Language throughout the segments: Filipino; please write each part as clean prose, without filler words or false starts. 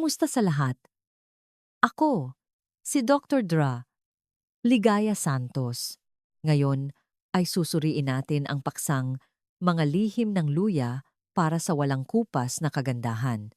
Kamusta sa lahat? Ako, si Dr. Dra, Ligaya Santos. Ngayon ay susuriin natin ang paksang mga lihim ng luya para sa walang kupas na kagandahan.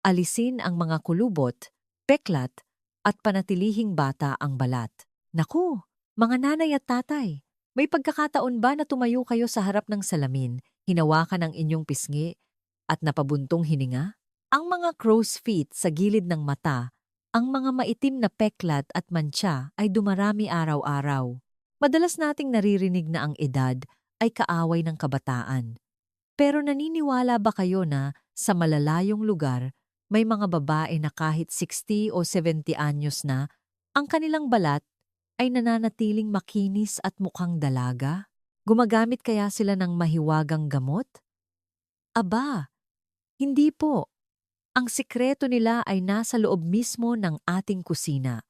Alisin ang mga kulubot, peklat, at panatilihing bata ang balat. Naku, mga nanay at tatay, may pagkakataon ba na tumayo kayo sa harap ng salamin, hinawakan ang inyong pisngi, at napabuntong hininga? Ang mga crow's feet sa gilid ng mata, ang mga maitim na peklat at mantsa ay dumarami araw-araw. Madalas nating naririnig na ang edad ay kaaway ng kabataan. Pero naniniwala ba kayo na sa malalayong lugar, may mga babae na kahit 60 o 70 anyos na, ang kanilang balat ay nananatiling makinis at mukhang dalaga? Gumagamit kaya sila ng mahiwagang gamot? Aba, hindi po. Ang sikreto nila ay nasa loob mismo ng ating kusina.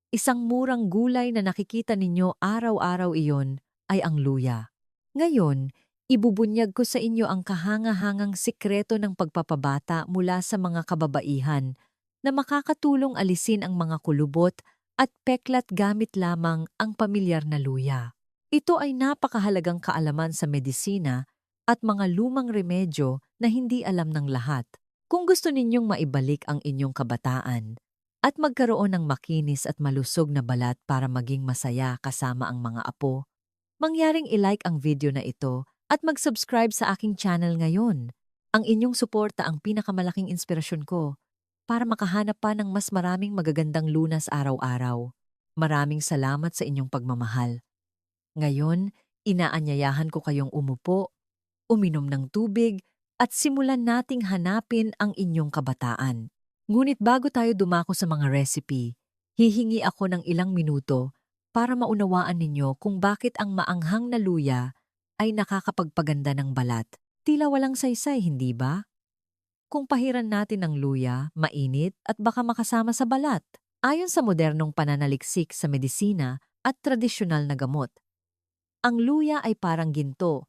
Isang murang gulay na nakikita ninyo araw-araw iyon ay ang luya. Ngayon, ibubunyag ko sa inyo ang kahangahangang sikreto ng pagpapabata mula sa mga kababaihan na makakatulong alisin ang mga kulubot at peklat gamit lamang ang pamilyar na luya. Ito ay napakahalagang kaalaman sa medisina at mga lumang remedyo na hindi alam ng lahat. Kung gusto ninyong maibalik ang inyong kabataan at magkaroon ng makinis at malusog na balat para maging masaya kasama ang mga apo, mangyaring ilike ang video na ito at mag-subscribe sa aking channel ngayon. Ang inyong suporta ang pinakamalaking inspirasyon ko para makahanap pa ng mas maraming magagandang lunas araw-araw. Maraming salamat sa inyong pagmamahal. Ngayon, inaanyayahan ko kayong umupo, uminom ng tubig, at simulan nating hanapin ang inyong kabataan. Ngunit bago tayo dumako sa mga recipe, hihingi ako ng ilang minuto para maunawaan ninyo kung bakit ang maanghang na luya ay nakakapagpaganda ng balat. Tila walang saysay, hindi ba? Kung pahiran natin ng luya, mainit at baka makasama sa balat. Ayon sa modernong pananaliksik sa medisina at tradisyonal na gamot, ang luya ay parang ginto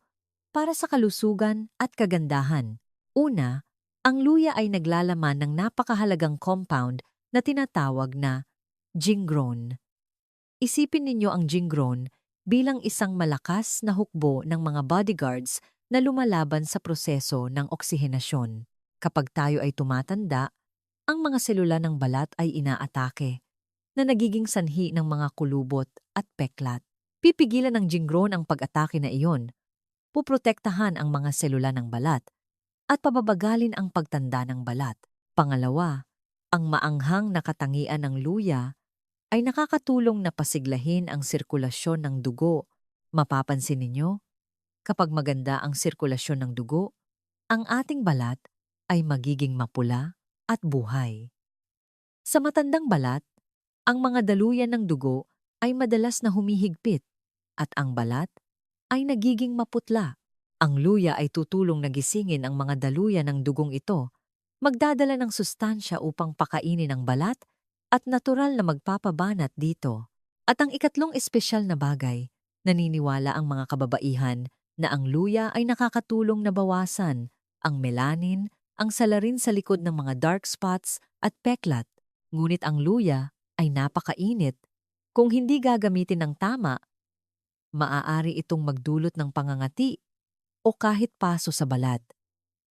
para sa kalusugan at kagandahan. Una, ang luya ay naglalaman ng napakahalagang compound na tinatawag na gingrone. Isipin ninyo ang gingrone bilang isang malakas na hukbo ng mga bodyguards na lumalaban sa proseso ng oksihenasyon. Kapag tayo ay tumatanda, ang mga selula ng balat ay inaatake na nagiging sanhi ng mga kulubot at peklat. Pipigilan ng gingrone ang pag-atake na iyon, puprotektahan ang mga selula ng balat, at pababagalin ang pagtanda ng balat. Pangalawa, ang maanghang na katangian ng luya ay nakakatulong na pasiglahin ang sirkulasyon ng dugo. Mapapansin ninyo, kapag maganda ang sirkulasyon ng dugo, ang ating balat ay magiging mapula at buhay. Sa matandang balat, ang mga daluyan ng dugo ay madalas na humihigpit at ang balat ay nagiging maputla. Ang luya ay tutulong na gisingin ang mga daluyan ng dugong ito, magdadala ng sustansya upang pakainin ang balat at natural na magpapabanat dito. At ang ikatlong espesyal na bagay, naniniwala ang mga kababaihan na ang luya ay nakakatulong na bawasan ang melanin, ang salarin sa likod ng mga dark spots at peklat. Ngunit ang luya ay napakainit. Kung hindi gagamitin ng tama, maaari itong magdulot ng pangangati o kahit paso sa balat.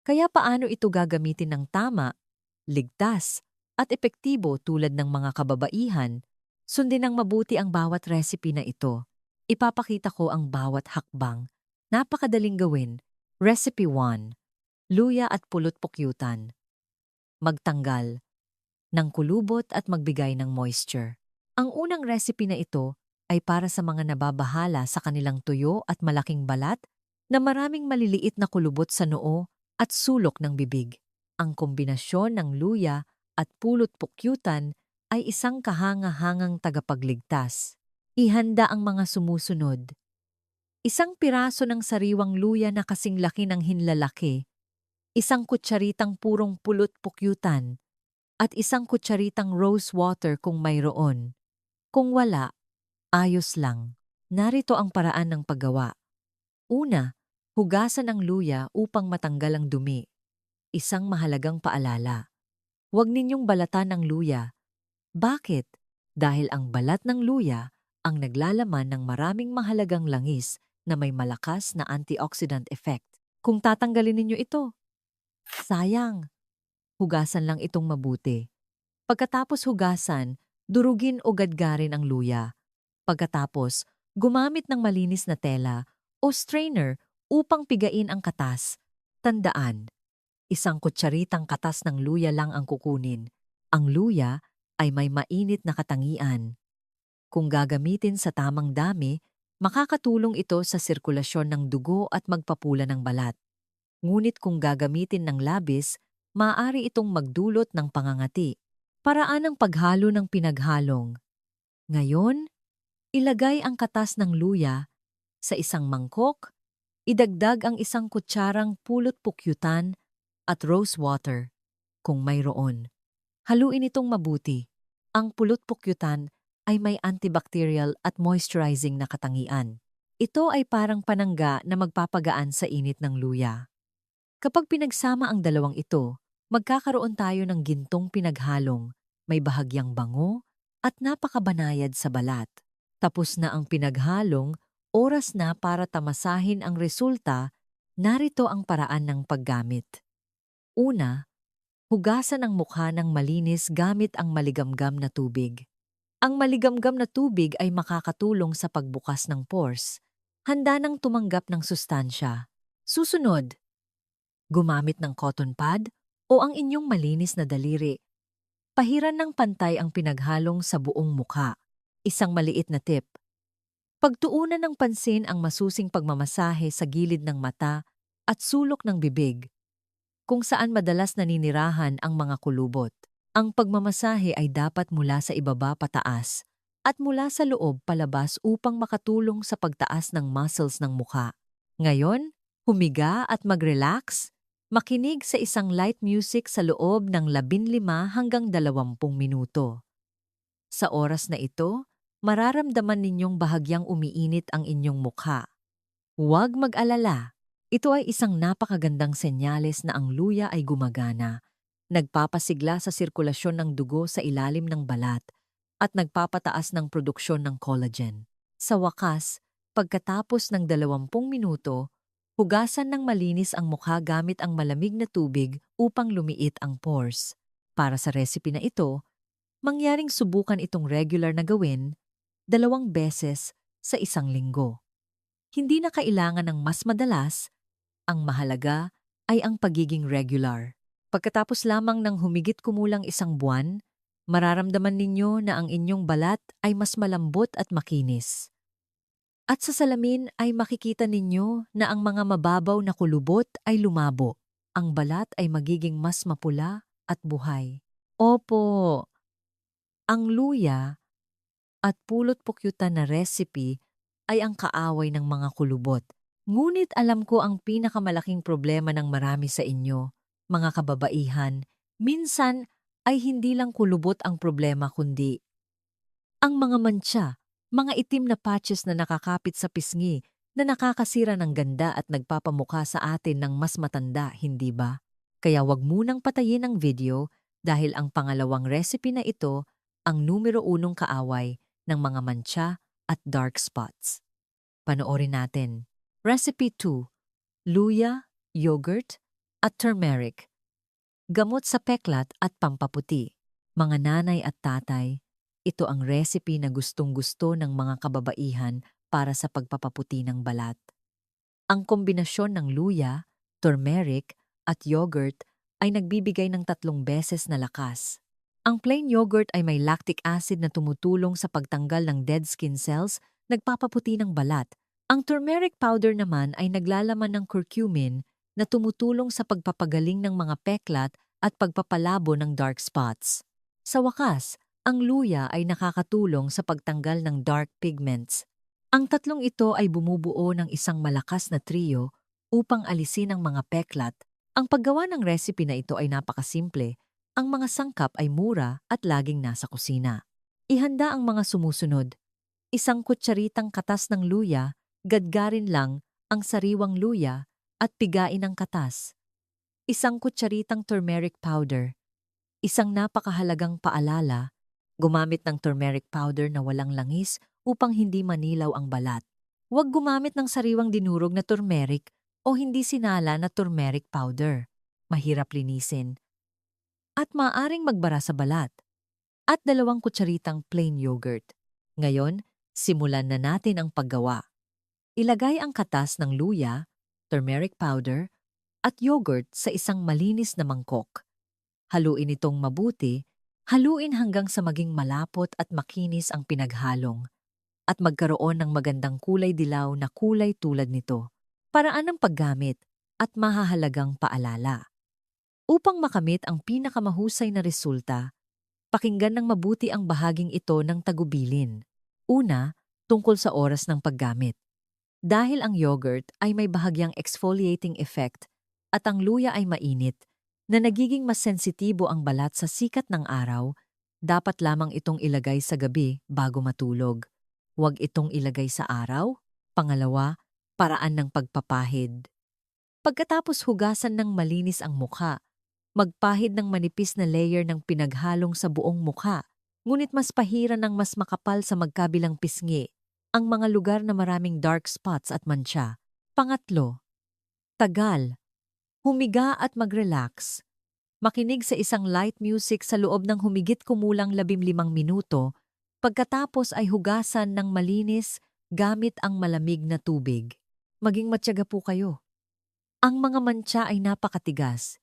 Kaya paano ito gagamitin ng tama, ligtas, at epektibo tulad ng mga kababaihan? Sundin ng mabuti ang bawat recipe na ito. Ipapakita ko ang bawat hakbang. Napakadaling gawin. Recipe 1. Luya at pulot pukyutan. Magtanggal ng kulubot at magbigay ng moisture. Ang unang recipe na ito ay para sa mga nababahala sa kanilang tuyo at malaking balat na maraming maliliit na kulubot sa noo at sulok ng bibig. Ang kombinasyon ng luya at pulot pukyutan ay isang kahangahangang tagapagligtas. Ihanda ang mga sumusunod. Isang piraso ng sariwang luya na kasing laki ng hinlalaki, isang kutsaritang purong pulot pukyutan, at isang kutsaritang rose water kung mayroon. Kung wala, ayos lang. Narito ang paraan ng paggawa. Una, hugasan ang luya upang matanggal ang dumi. Isang mahalagang paalala. Huwag ninyong balatan ang luya. Bakit? Dahil ang balat ng luya ang naglalaman ng maraming mahalagang langis na may malakas na antioxidant effect. Kung tatanggalin ninyo ito, sayang. Hugasan lang itong mabuti. Pagkatapos hugasan, durugin o gadgarin ang luya. Pagkatapos, gumamit ng malinis na tela o strainer upang pigain ang katas. Tandaan, isang kutsaritang katas ng luya lang ang kukunin. Ang luya ay may mainit na katangian. Kung gagamitin sa tamang dami, makakatulong ito sa sirkulasyon ng dugo at magpapula ng balat. Ngunit kung gagamitin ng labis, maaari itong magdulot ng pangangati. Paraan ng paghalo ng pinaghalong. Ngayon, ilagay ang katas ng luya sa isang mangkok, idagdag ang isang kutsarang pulot pukyutan at rose water kung mayroon. Haluin itong mabuti. Ang pulot pukyutan ay may antibacterial at moisturizing na katangian. Ito ay parang panangga na magpapagaan sa init ng luya. Kapag pinagsama ang dalawang ito, magkakaroon tayo ng gintong pinaghalong, may bahagyang bango at napakabanayad sa balat. Tapos na ang pinaghalong, oras na para tamasahin ang resulta, narito ang paraan ng paggamit. Una, hugasan ang mukha ng malinis gamit ang maligamgam na tubig. Ang maligamgam na tubig ay makakatulong sa pagbukas ng pores. Handa nang tumanggap ng sustansya. Susunod, gumamit ng cotton pad o ang inyong malinis na daliri. Pahiran ng pantay ang pinaghalong sa buong mukha. Isang maliit na tip. Pagtuunan ng pansin ang masusing pagmamasahe sa gilid ng mata at sulok ng bibig, kung saan madalas naninirahan ang mga kulubot. Ang pagmamasahe ay dapat mula sa ibaba pataas at mula sa loob palabas upang makatulong sa pagtaas ng muscles ng mukha. Ngayon, humiga at mag-relax. Makinig sa isang light music sa loob ng 15 hanggang 20 minuto. Sa oras na ito, mararamdaman ninyong bahagyang umiinit ang inyong mukha. Huwag mag-alala. Ito ay isang napakagandang senyales na ang luya ay gumagana. Nagpapasigla sa sirkulasyon ng dugo sa ilalim ng balat at nagpapataas ng produksyon ng collagen. Sa wakas, pagkatapos ng 20 minuto, hugasan ng malinis ang mukha gamit ang malamig na tubig upang lumiit ang pores. Para sa recipe na ito, mangyaring subukan itong regular na gawin 2 beses sa isang linggo. Hindi na kailangan ng mas madalas, ang mahalaga ay ang pagiging regular. Pagkatapos lamang ng humigit kumulang 1 buwan, mararamdaman ninyo na ang inyong balat ay mas malambot at makinis. At sa salamin ay makikita ninyo na ang mga mababaw na kulubot ay lumabo. Ang balat ay magiging mas mapula at buhay. Opo, ang luya at pulot pukyutan na recipe ay ang kaaway ng mga kulubot. Ngunit alam ko ang pinakamalaking problema ng marami sa inyo, mga kababaihan, minsan ay hindi lang kulubot ang problema kundi ang mga mantsa, mga itim na patches na nakakapit sa pisngi na nakakasira ng ganda at nagpapamukha sa atin ng mas matanda, hindi ba? Kaya wag munang patayin ang video dahil ang pangalawang recipe na ito ang numero 1 kaaway ng mga mantsa at dark spots. Panoorin natin. Recipe 2. Luya, yogurt, at turmeric. Gamot sa peklat at pampaputi. Mga nanay at tatay, ito ang recipe na gustong-gusto ng mga kababaihan para sa pagpapaputi ng balat. Ang kombinasyon ng luya, turmeric, at yogurt ay nagbibigay ng 3 beses na lakas. Ang plain yogurt ay may lactic acid na tumutulong sa pagtanggal ng dead skin cells, nagpapaputi ng balat. Ang turmeric powder naman ay naglalaman ng curcumin na tumutulong sa pagpapagaling ng mga peklat at pagpapalabo ng dark spots. Sa wakas, ang luya ay nakakatulong sa pagtanggal ng dark pigments. Ang 3 ito ay bumubuo ng isang malakas na trio upang alisin ang mga peklat. Ang paggawa ng recipe na ito ay napakasimple. Ang mga sangkap ay mura at laging nasa kusina. Ihanda ang mga sumusunod. 1 kutsaritang katas ng luya, gadgarin lang ang sariwang luya at pigain ang katas. 1 kutsaritang turmeric powder. Isang napakahalagang paalala, gumamit ng turmeric powder na walang langis upang hindi manilaw ang balat. Huwag gumamit ng sariwang dinurog na turmeric o hindi sinala na turmeric powder. Mahirap linisin at maaring magbara sa balat. At 2 kutsaritang plain yogurt. Ngayon, simulan na natin ang paggawa. Ilagay ang katas ng luya, turmeric powder, at yogurt sa isang malinis na mangkok. Haluin itong mabuti, haluin hanggang sa maging malapot at makinis ang pinaghalong at magkaroon ng magandang kulay dilaw na kulay tulad nito. Paraan ng paggamit at mahahalagang paalala. Upang makamit ang pinakamahusay na resulta, pakinggan ng mabuti ang bahaging ito ng tagubilin. Una, tungkol sa oras ng paggamit. Dahil ang yogurt ay may bahagyang exfoliating effect at ang luya ay mainit, na nagiging mas sensitibo ang balat sa sikat ng araw, dapat lamang itong ilagay sa gabi bago matulog. Huwag itong ilagay sa araw. Pangalawa, paraan ng pagpapahid. Pagkatapos hugasan ng malinis ang mukha, magpahid ng manipis na layer ng pinaghalong sa buong mukha, ngunit mas pahiran ng mas makapal sa magkabilang pisngi, ang mga lugar na maraming dark spots at mancha. Pangatlo, tagal. Humiga at mag-relax. Makinig sa isang light music sa loob ng humigit kumulang 15 minuto, pagkatapos ay hugasan ng malinis gamit ang malamig na tubig. Maging matyaga po kayo. Ang mga mancha ay napakatigas.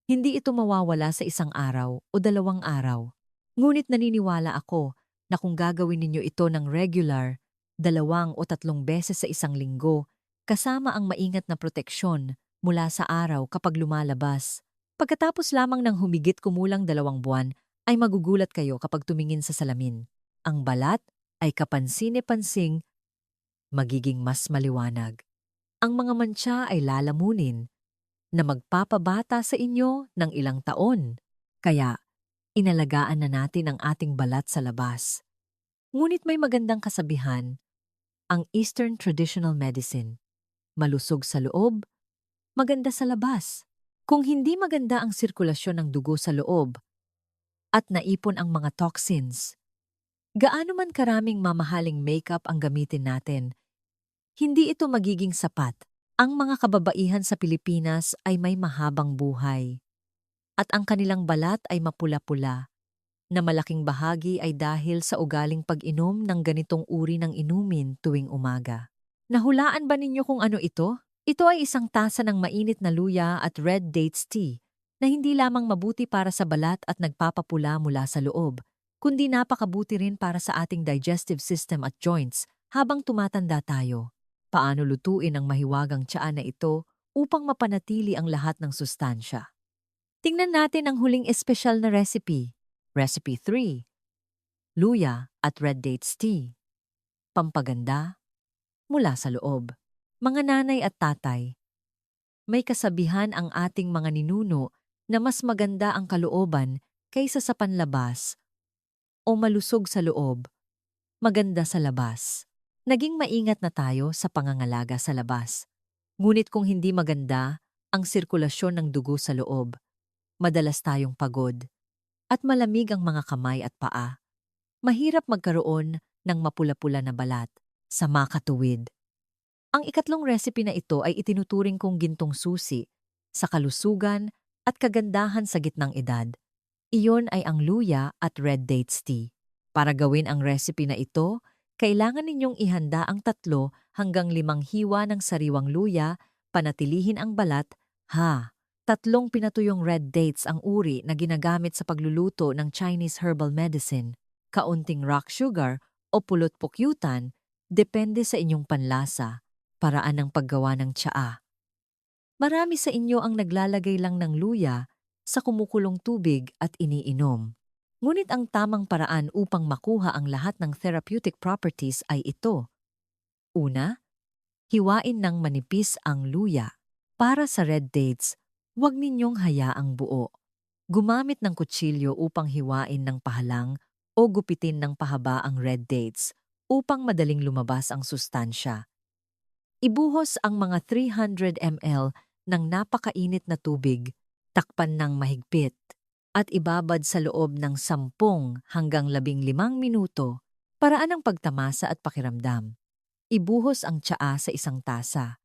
Hindi ito mawawala sa isang araw o 2 araw. Ngunit naniniwala ako na kung gagawin ninyo ito ng regular, 2 o 3 beses sa isang linggo, kasama ang maingat na proteksyon mula sa araw kapag lumalabas. Pagkatapos lamang ng humigit kumulang 2 buwan, ay magugulat kayo kapag tumingin sa salamin. Ang balat ay kapansine-pansing magiging mas maliwanag. Ang mga mancha ay lalamunin na magpapabata sa inyo ng ilang taon. Kaya, inalagaan na natin ang ating balat sa labas. Ngunit may magandang kasabihan, ang Eastern Traditional Medicine. Malusog sa loob, maganda sa labas. Kung hindi maganda ang sirkulasyon ng dugo sa loob at naipon ang mga toxins, gaano man karaming mamahaling makeup ang gamitin natin, hindi ito magiging sapat. Ang mga kababaihan sa Pilipinas ay may mahabang buhay at ang kanilang balat ay mapula-pula, na malaking bahagi ay dahil sa ugaling pag-inom ng ganitong uri ng inumin tuwing umaga. Nahulaan ba ninyo kung ano ito? Ito ay isang tasa ng mainit na luya at red dates tea na hindi lamang mabuti para sa balat at nagpapapula mula sa loob, kundi napakabuti rin para sa ating digestive system at joints habang tumatanda tayo. Paano lutuin ang mahiwagang tsaa na ito upang mapanatili ang lahat ng sustansya? Tingnan natin ang huling espesyal na recipe. Recipe 3. Luya at red dates tea. Pampaganda mula sa loob. Mga nanay at tatay, may kasabihan ang ating mga ninuno na mas maganda ang kalooban kaysa sa panlabas o malusog sa loob, maganda sa labas. Naging maingat na tayo sa pangangalaga sa labas. Ngunit kung hindi maganda ang sirkulasyon ng dugo sa loob, madalas tayong pagod at malamig ang mga kamay at paa. Mahirap magkaroon ng mapula-pula na balat sa makatuwid. Ang ikatlong recipe na ito ay itinuturing kong gintong susi sa kalusugan at kagandahan sa gitnang edad. Iyon ay ang luya at red dates tea. Para gawin ang recipe na ito, kailangan ninyong ihanda ang 3 hanggang 5 hiwa ng sariwang luya, panatilihin ang balat, 3 pinatuyong red dates ang uri na ginagamit sa pagluluto ng Chinese herbal medicine, kaunting rock sugar o pulot pukyutan, depende sa inyong panlasa, paraan ng paggawa ng tsaa. Marami sa inyo ang naglalagay lang ng luya sa kumukulong tubig at iniinom. Ngunit ang tamang paraan upang makuha ang lahat ng therapeutic properties ay ito. Una, hiwain ng manipis ang luya. Para sa red dates, huwag ninyong hayaang buo. Gumamit ng kutsilyo upang hiwain ng pahalang o gupitin ng pahaba ang red dates upang madaling lumabas ang sustansya. Ibuhos ang mga 300 ml ng napakainit na tubig, takpan ng mahigpit, at ibabad sa loob ng 10 hanggang 15 minuto. Paraan ng pagtamasa at pakiramdam. Ibuhos ang tsaa sa isang tasa.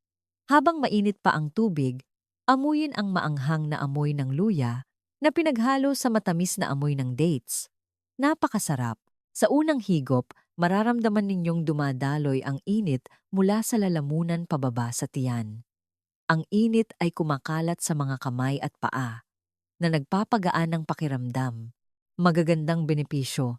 Habang mainit pa ang tubig, amuyin ang maanghang na amoy ng luya na pinaghalo sa matamis na amoy ng dates. Napakasarap. Sa unang higop, mararamdaman ninyong dumadaloy ang init mula sa lalamunan pababa sa tiyan. Ang init ay kumakalat sa mga kamay at paa na nagpapagaan ng pakiramdam. Magagandang benepisyo.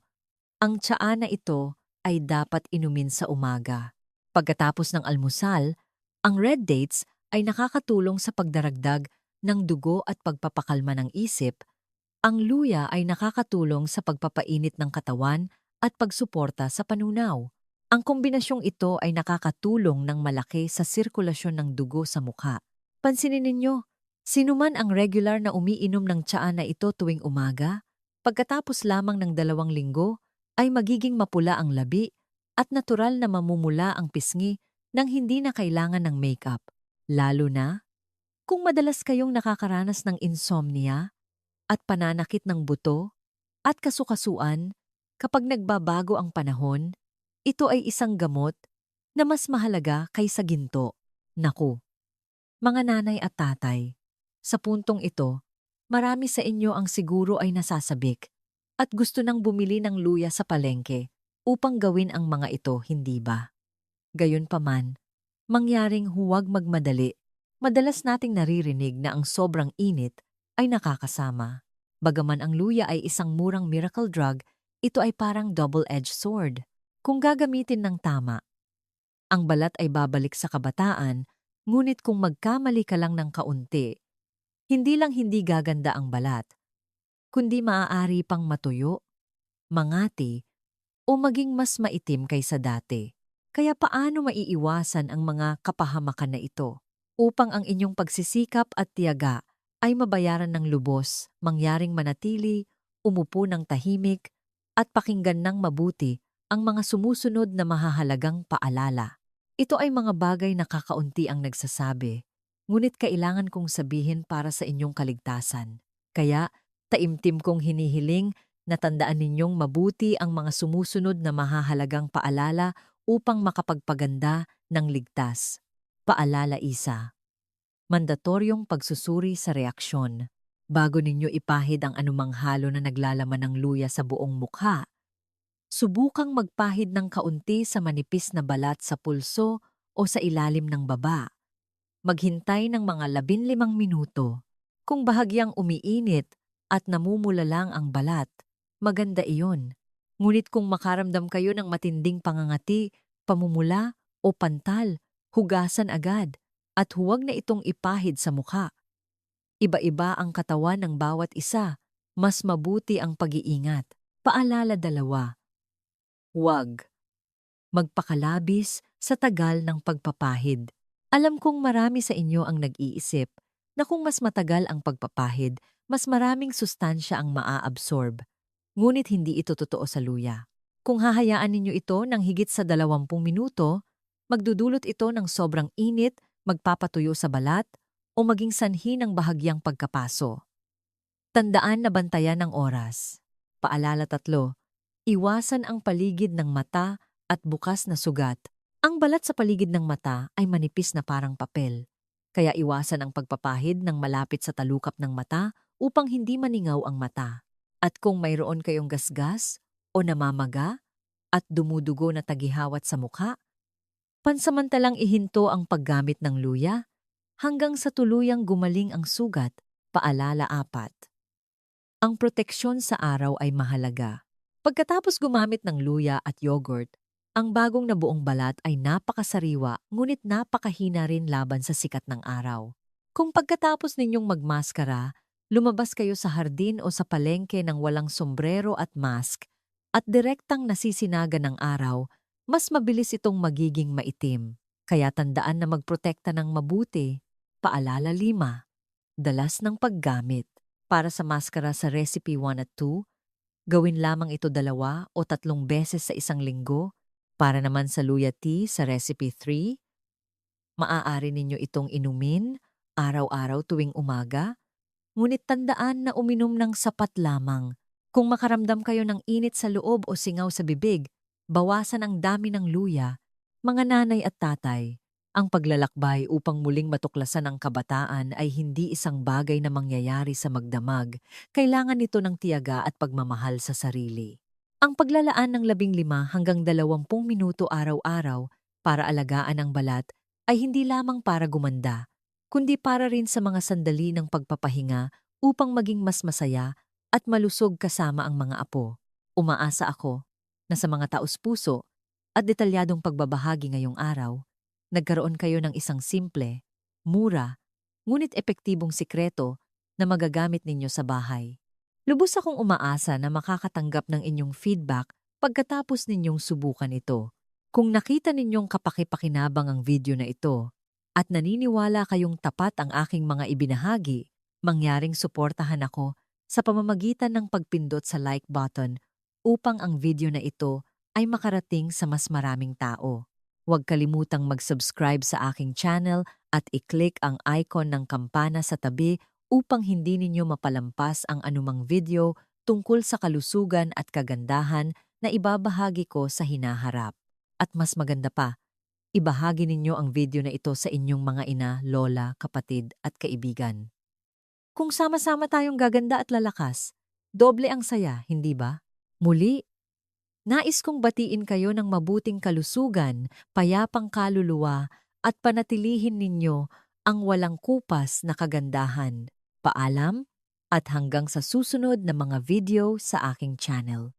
Ang tsaa na ito ay dapat inumin sa umaga. Pagkatapos ng almusal, ang red dates ay nakakatulong sa pagdaragdag ng dugo at pagpapakalma ng isip. Ang luya ay nakakatulong sa pagpapainit ng katawan at pagsuporta sa panunaw. Ang kombinasyong ito ay nakakatulong ng malaki sa sirkulasyon ng dugo sa mukha. Pansinin ninyo, sino man ang regular na umiinom ng tsaa na ito tuwing umaga, pagkatapos lamang ng 2 linggo, ay magiging mapula ang labi at natural na mamumula ang pisngi nang hindi na kailangan ng makeup. Lalo na kung madalas kayong nakakaranas ng insomnia at pananakit ng buto at kasukasuan kapag nagbabago ang panahon, ito ay isang gamot na mas mahalaga kaysa ginto. Naku, mga nanay at tatay, sa puntong ito, marami sa inyo ang siguro ay nasasabik at gusto nang bumili ng luya sa palengke upang gawin ang mga ito, hindi ba? Gayunpaman, mangyaring huwag magmadali. Madalas nating naririnig na ang sobrang init ay nakakasama. Bagaman ang luya ay isang murang miracle drug, ito ay parang double-edged sword. Kung gagamitin ng tama, ang balat ay babalik sa kabataan, ngunit kung magkamali ka lang ng kaunti, hindi lang hindi gaganda ang balat, kundi maaari pang matuyo, mangati, o maging mas maitim kaysa dati. Kaya paano maiiwasan ang mga kapahamakan na ito? Upang ang inyong pagsisikap at tiyaga ay mabayaran ng lubos, mangyaring manatili, umupo ng tahimik, at pakinggan ng mabuti ang mga sumusunod na mahahalagang paalala. Ito ay mga bagay na kakaunti ang nagsasabi, ngunit kailangan kong sabihin para sa inyong kaligtasan. Kaya, taimtim kong hinihiling na tandaan ninyong mabuti ang mga sumusunod na mahahalagang paalala upang makapagpaganda ng ligtas. Paalala isa. Mandatoryong pagsusuri sa reaksyon. Bago ninyo ipahid ang anumang halo na naglalaman ng luya sa buong mukha, subukang magpahid ng kaunti sa manipis na balat sa pulso o sa ilalim ng baba. Maghintay ng mga 15 minuto. Kung bahagyang umiinit at namumula lang ang balat, maganda iyon. Ngunit kung makaramdam kayo ng matinding pangangati, pamumula o pantal, hugasan agad at huwag na itong ipahid sa mukha. Iba-iba ang katawan ng bawat isa, mas mabuti ang pag-iingat. Paalala 2. Huwag magpakalabis sa tagal ng pagpapahid. Alam kong marami sa inyo ang nag-iisip na kung mas matagal ang pagpapahid, mas maraming sustansya ang maa-absorb. Ngunit hindi ito totoo sa luya. Kung hahayaan ninyo ito ng higit sa 20 minuto, magdudulot ito ng sobrang init, magpapatuyo sa balat, o maging sanhi ng bahagyang pagkapaso. Tandaan na bantayan ng oras. Paalala 3. Iwasan ang paligid ng mata at bukas na sugat. Ang balat sa paligid ng mata ay manipis na parang papel. Kaya iwasan ang pagpapahid ng malapit sa talukap ng mata upang hindi maningaw ang mata. At kung mayroon kayong gasgas o namamaga at dumudugo na tagihawat sa mukha, pansamantalang ihinto ang paggamit ng luya hanggang sa tuluyang gumaling ang sugat. Paalala 4. Ang proteksyon sa araw ay mahalaga. Pagkatapos gumamit ng luya at yogurt, ang bagong nabuong balat ay napakasariwa ngunit napakahina rin laban sa sikat ng araw. Kung pagkatapos ninyong magmaskara, lumabas kayo sa hardin o sa palengke ng walang sombrero at mask at direktang nasisinaga ng araw, mas mabilis itong magiging maitim. Kaya tandaan na magprotekta ng mabuti. Paalala 5. Dalas ng paggamit. Para sa maskara sa Recipe 1 at 2, gawin lamang ito 2 o 3 beses sa isang linggo. Para naman sa Luya Tea sa Recipe 3, maaari ninyo itong inumin araw-araw tuwing umaga Ngunit tandaan na uminom ng sapat lamang. Kung makaramdam kayo ng init sa loob o singaw sa bibig, bawasan ang dami ng luya. Mga nanay at tatay, ang paglalakbay upang muling matuklasan ang kabataan ay hindi isang bagay na mangyayari sa magdamag. Kailangan nito ng tiyaga at pagmamahal sa sarili. Ang paglalaan ng 15 hanggang 20 minuto araw-araw para alagaan ang balat ay hindi lamang para gumanda, kundi para rin sa mga sandali ng pagpapahinga upang maging mas masaya at malusog kasama ang mga apo. Umaasa ako na sa mga taos-puso at detalyadong pagbabahagi ngayong araw, nagkaroon kayo ng isang simple, mura, ngunit epektibong sikreto na magagamit ninyo sa bahay. Lubos akong umaasa na makakatanggap ng inyong feedback pagkatapos ninyong subukan ito. Kung nakita ninyong kapakipakinabang ang video na ito at naniniwala kayong tapat ang aking mga ibinahagi, mangyaring suportahan ako sa pamamagitan ng pagpindot sa like button upang ang video na ito ay makarating sa mas maraming tao. Huwag kalimutang mag-subscribe sa aking channel at i-click ang icon ng kampana sa tabi upang hindi ninyo mapalampas ang anumang video tungkol sa kalusugan at kagandahan na ibabahagi ko sa hinaharap. At mas maganda pa, ibahagi ninyo ang video na ito sa inyong mga ina, lola, kapatid at kaibigan. Kung sama-sama tayong gaganda at lalakas, doble ang saya, hindi ba? Muli, nais kong batiin kayo ng mabuting kalusugan, payapang kaluluwa at panatilihin ninyo ang walang kupas na kagandahan. Paalam at hanggang sa susunod na mga video sa aking channel.